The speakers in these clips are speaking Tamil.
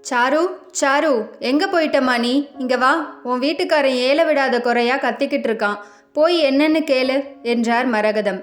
சாரு, சாரு, எங்க போயிட்டம்மா நீ? இங்க வா. உன் வீட்டுக்காரன் ஏல விடாத குறையா கத்திக்கிட்டு இருக்கான். போய் என்னன்னு கேளு என்றார் மரகதம்.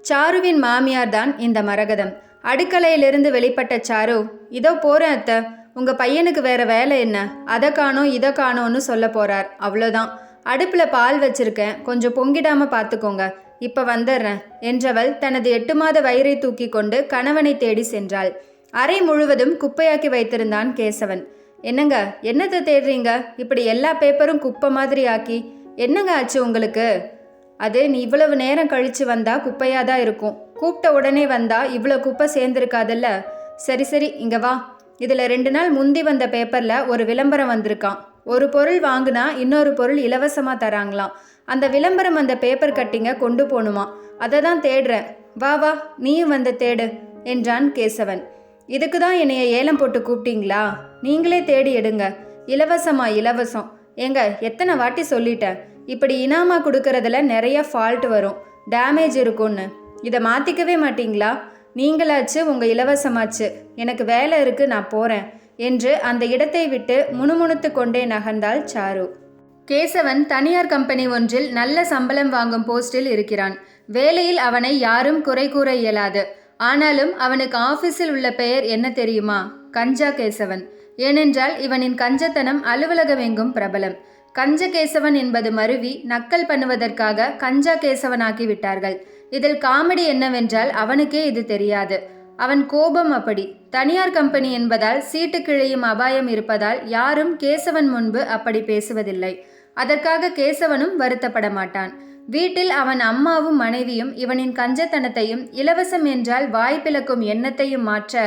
சாருவின் மாமியார் தான் இந்த மரகதம். அடுக்கலையிலிருந்து வெளிப்பட்ட சாரு, இதோ போறேன் அத்தை. உங்க பையனுக்கு வேற வேலை என்ன? அதை காணோம் இதை காணோன்னு சொல்ல போறார். அவ்வளோதான். அடுப்புல பால் வச்சிருக்கேன், கொஞ்சம் பொங்கிடாம பார்த்துக்கோங்க. இப்ப வந்துடுறேன் என்றவள் தனது 8 மாத வயிறை தூக்கி கொண்டு கணவனை தேடி சென்றாள். அறை முழுவதும் குப்பையாக்கி வைத்திருந்தான் கேசவன். என்னங்க, என்னத்தை தேடுறீங்க? இப்படி எல்லா பேப்பரும் குப்பை மாதிரி ஆக்கி. என்னங்க ஆச்சு உங்களுக்கு? அது நீ இவ்வளவு நேரம் கழிச்சு வந்தா குப்பையாக தான் இருக்கும். கூப்பிட்ட உடனே வந்தா இவ்வளோ குப்பை சேர்ந்துருக்காதுல்ல. சரி சரி, இங்க வா. இதில் 2 நாள் முந்தி வந்த பேப்பரில் ஒரு விளம்பரம் வந்திருக்கான். ஒரு பொருள் வாங்கினா இன்னொரு பொருள் இலவசமாக தராங்களாம். அந்த விளம்பரம் அந்த பேப்பர் கட்டிங்க கொண்டு போகணுமா. அதை தான் தேடுறேன். வா வா, நீயும் வந்து தேடு என்றான் கேசவன். இதுக்கு தான் என்னைய ஏலம் போட்டு கூப்பிட்டீங்களா? நீங்களே தேடி எடுங்க. இலவசமா? இலவசம் ஏங்க, எத்தனை வாட்டி சொல்லிட்டேன். இப்படி இனாமா கொடுக்கறதுல நிறைய ஃபால்ட் வரும், டேமேஜ் இருக்கும்னு. இதை மாற்றிக்கவே மாட்டீங்களா? நீங்களாச்சு உங்கள் இலவசமாச்சு. எனக்கு வேலை இருக்கு, நான் போகிறேன் என்று அந்த இடத்தை விட்டு முணுமுணுத்து கொண்டே நகர்ந்தாள் சாரு. கேசவன் தனியார் கம்பெனி ஒன்றில் நல்ல சம்பளம் வாங்கும் போஸ்டில் இருக்கிறான். வேலையில் அவனை யாரும் குறை கூற இயலாது. ஆனாலும் அவனுக்கு ஆபீஸில் உள்ள பெயர் என்ன தெரியுமா? கஞ்சா கேசவன். ஏனென்றால் இவனின் கஞ்சத்தனம் அலுவலகம் எங்கும் பிரபலம். கஞ்ச கேசவன் என்பது மருவி நக்கல் பண்ணுவதற்காக கஞ்சா கேசவனாக்கி விட்டார்கள். இதில் காமெடி என்னவென்றால் அவனுக்கே இது தெரியாது. அவன் கோபம் அப்படி. தனியார் கம்பெனி என்பதால் சீட்டு கிழியும் அபாயம் இருப்பதால் யாரும் கேசவன் முன்பு அப்படி பேசுவதில்லை. அதற்காக கேசவனும் வருத்தப்பட மாட்டான். வீட்டில் அவன் அம்மாவும் மனைவியும் இவனின் கஞ்சத்தனத்தையும் இலவசம் என்றால் வாய்ப்பிழக்கும் எண்ணத்தையும் மாற்ற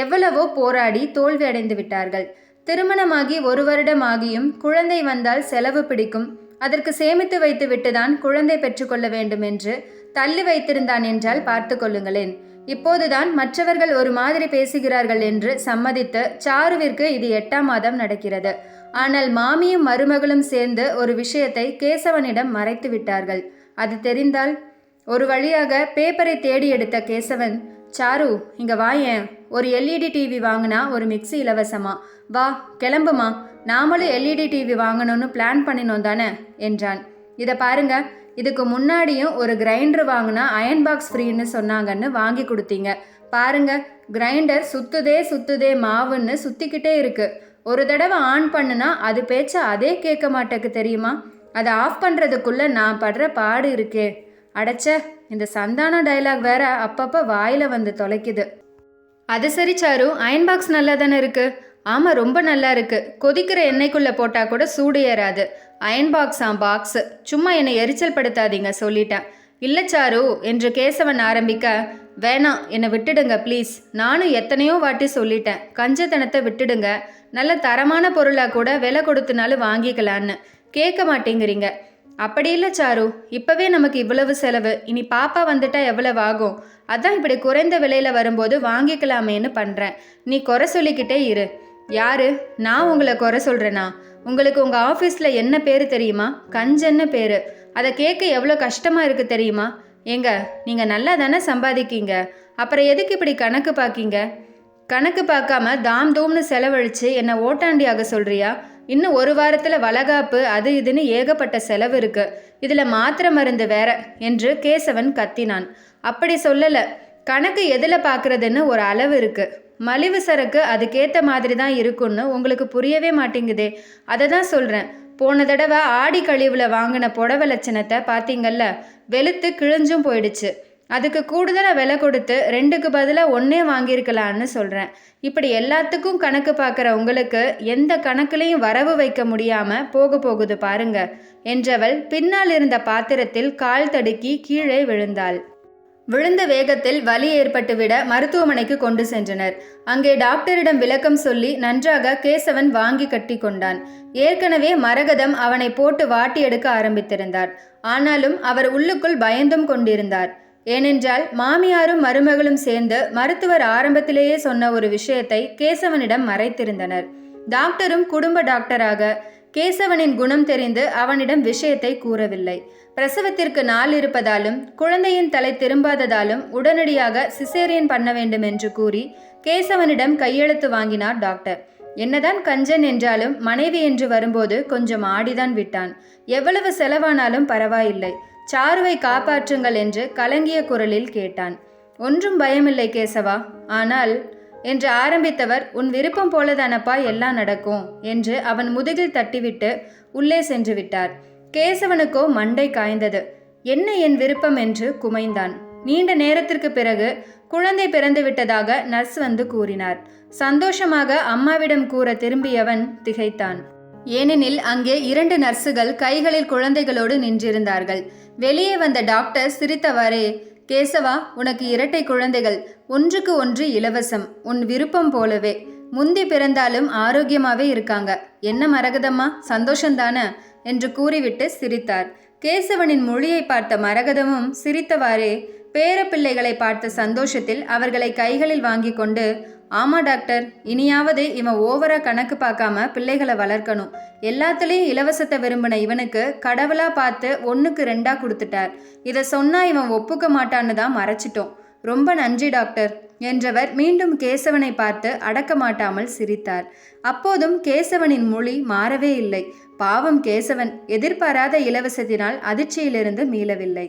எவ்வளவோ போராடி தோல்வி அடைந்து விட்டார்கள். திருமணமாகி 1 வருடம் ஆகியும் குழந்தை வந்தால் செலவு பிடிக்கும், அதற்கு சேமித்து வைத்து விட்டுதான் குழந்தை பெற்றுக்கொள்ள வேண்டும் என்று தள்ளி வைத்திருந்தான் என்றால் பார்த்து கொள்ளுங்களேன். இப்போதுதான் மற்றவர்கள் ஒரு மாதிரி பேசுகிறார்கள் என்று சம்மதித்து சாருவிற்கு இது 8ஆம் மாதம் நடக்கிறது. ஆனால் மாமியும் மருமகளும் சேர்ந்து ஒரு விஷயத்தை கேசவனிடம் மறைத்து விட்டார்கள். அது தெரிந்தால்... ஒரு வழியாக பேப்பரை தேடி எடுத்த கேசவன், சாரு, இங்க வாயேன். ஒரு எல்இடி டிவி வாங்கினா ஒரு மிக்சி இலவசமா. வா, கிளம்புமா. நாமளும் எல்இடி டிவி வாங்கணும்னு பிளான் பண்ணினோம் தானே என்றான். இதை பாருங்க, இதுக்கு முன்னாடியும் ஒரு கிரைண்டர் வாங்கினா அயன் பாக்ஸ் ஃப்ரீன்னு சொன்னாங்கன்னு வாங்கி கொடுத்தீங்க. பாருங்க, கிரைண்டர் சுத்துதே மாவுன்னு சுத்திக்கிட்டே இருக்கு. ஒரு தடவை ஆன் பண்ணுனா அது பேச்ச அதே கேட்க மாட்டேக்கு தெரியுமா? அதை ஆஃப் பண்ணுறதுக்குள்ள நான் படுற பாடு இருக்கே. அடைச்ச, இந்த சந்தான டைலாக் வேற அப்பப்போ வாயில வந்து தொலைக்குது. அது சரி சாரு, அயன் பாக்ஸ் நல்லா தானே இருக்கு? ஆமாம், ரொம்ப நல்லா இருக்கு. கொதிக்கிற எண்ணெய்க்குள்ளே போட்டால் கூட சூடு ஏறாது. Iron box. சும்மா என்னை எரிச்சல் படுத்தாதீங்க, சொல்லிட்டேன். இல்லை சாரு என்று கேசவன் ஆரம்பிக்க, வேணாம், என்னை விட்டுடுங்க ப்ளீஸ். நானும் எத்தனையோ வாட்டி சொல்லிட்டேன், கஞ்சத்தனத்தை விட்டுடுங்க. நல்ல தரமான பொருளாக கூட விலை கொடுத்துனாலும் வாங்கிக்கலான்னு. கேட்க மாட்டேங்கிறீங்க. அப்படி இல்லை சாரு, இப்போவே நமக்கு இவ்வளவு செலவு, இனி பாப்பா வந்துட்டா எவ்வளவு ஆகும்? அதான் இப்படி குறைந்த விலையில் வரும்போது வாங்கிக்கலாமேன்னு பண்ணுறேன். நீ குறை சொல்லிக்கிட்டே இரு. யாரு? நான் உங்களை குறை சொல்கிறேனா? உங்களுக்கு உங்கள் ஆஃபீஸில் என்ன பேர் தெரியுமா? கஞ்சன்னு பேர். அதை கேட்க எவ்வளோ கஷ்டமாக இருக்குது தெரியுமா? ஏங்க, நீங்கள் நல்லா தானே சம்பாதிக்கீங்க, அப்புறம் எதுக்கு இப்படி கணக்கு பார்க்கீங்க? கணக்கு பார்க்காம தாம் தூம்னு செலவழித்து என்னை ஓட்டாண்டியாக சொல்கிறியா? இன்னும் 1 வாரத்தில் வளகாப்பு அது இதுன்னு ஏகப்பட்ட செலவு இருக்கு. இதில் மாத்திரை மருந்து வேற என்று கேசவன் கத்தினான். அப்படி சொல்லலை, கணக்கு எதில் பார்க்குறதுன்னு ஒரு அளவு இருக்கு. மலிவு சரக்கு அதுக்கேற்ற மாதிரி தான் இருக்குன்னு உங்களுக்கு புரியவே மாட்டேங்குதே. அதை தான் சொல்கிறேன். போன தடவை ஆடி கழிவில் வாங்கின புடவை லட்சணத்தை பார்த்தீங்கல்ல, வெளுத்து கிழிஞ்சும் போயிடுச்சு. அதுக்கு கூடுதலாக விலை கொடுத்து 2க்கு பதிலாக 1 வாங்கியிருக்கலான்னு சொல்கிறேன். இப்படி எல்லாத்துக்கும் கணக்கு பார்க்குற உங்களுக்கு எந்த கணக்குலையும் வரவு வைக்க முடியாமல் போகுது பாருங்க என்றவள் பின்னால் இருந்த பாத்திரத்தில் கால் தடுக்கி கீழே விழுந்தாள். விழுந்த வேகத்தில் வலி ஏற்பட்டுவிட மருத்துவமனைக்கு கொண்டு சென்றனர். அங்கே டாக்டரிடம் விளக்கம் சொல்லி நன்றாக கேசவன் வாங்கி கட்டி கொண்டான். ஏற்கனவே மரகதம் அவனை போட்டு வாட்டி எடுக்க ஆரம்பித்திருந்தார். ஆனாலும் அவர் உள்ளுக்குள் பயந்தும் கொண்டிருந்தார். ஏனென்றால் மாமியாரும் மருமகளும் சேர்ந்து மருத்துவர் ஆரம்பத்திலேயே சொன்ன ஒரு விஷயத்தை கேசவனிடம் மறைத்திருந்தனர். டாக்டரும் குடும்ப டாக்டராக கேசவனின் குணம் தெரிந்து அவனிடம் விஷயத்தை கூறவில்லை. பிரசவத்திற்கு நாள் இருப்பதாலும் குழந்தையின் தலை திரும்பாததாலும் உடனடியாக சிசேரியன் பண்ண வேண்டும் என்று கூறி கேசவனிடம் கையெழுத்து வாங்கினார் டாக்டர். என்னதான் கஞ்சன் என்றாலும் மனைவி என்று வரும்போது கொஞ்சம் ஆடிதான் விட்டான். எவ்வளவு செலவானாலும் பரவாயில்லை, சாருவை காப்பாற்றுங்கள் என்று கலங்கிய குரலில் கேட்டான். ஒன்றும் பயமில்லை கேசவா, ஆனால் என்று ஆரம்பித்தவர், உன் விருப்பம் போலதானப்பா எல்லாம் நடக்கும் என்று அவன் முதுகில் தட்டிவிட்டு உள்ளே சென்று விட்டார். கேசவனுக்கோ மண்டை காய்ந்தது. என்ன என் விருப்பம் என்று குமைந்தான். நீண்ட நேரத்திற்கு பிறகு குழந்தை பிறந்து விட்டதாக நர்ஸ் வந்து கூறினார். சந்தோஷமாக அம்மாவிடம் கூற திரும்பியவன் திகைத்தான். ஏனெனில் அங்கே 2 நர்சுகள் கைகளில் குழந்தைகளோடு நின்றிருந்தார்கள். வெளியே வந்த டாக்டர் சிரித்தவாறே, கேசவா, உனக்கு 2 குழந்தைகள், ஒன்றுக்கு ஒன்று இலவசம், உன் விருப்பம் போலவே. முந்தி பிறந்தாலும் ஆரோக்கியமாவே இருக்காங்க. என்ன மரகதம்மா, சந்தோஷந்தானே என்று கூறிவிட்டு சிரித்தார். கேசவனின் மொழியை பார்த்த மரகதமும் சிரித்தவாறே பேரப்பிள்ளைகளை பார்த்த சந்தோஷத்தில் அவர்களை கைகளில் வாங்கி கொண்டு, ஆமா டாக்டர், இனியாவது இவன் ஓவரா கணக்கு பார்க்காம பிள்ளைகளை வளர்க்கணும். எல்லாத்துலேயும் இலவசத்தை விரும்பின இவனுக்கு கடவுளா பார்த்து 1க்கு 2 கொடுத்துட்டார். இதை சொன்னா இவன் ஒப்புக்க மாட்டான்னு தான் மறைச்சிட்டோம். ரொம்ப நன்றி டாக்டர் என்றவர் மீண்டும் கேசவனை பார்த்து அடக்க மாட்டாமல் சிரித்தார். அப்போதும் கேசவனின் மொழி மாறவே இல்லை. பாவம் கேசவன் எதிர்பாராத இலவசத்தினால் அதிர்ச்சியிலிருந்து மீளவில்லை.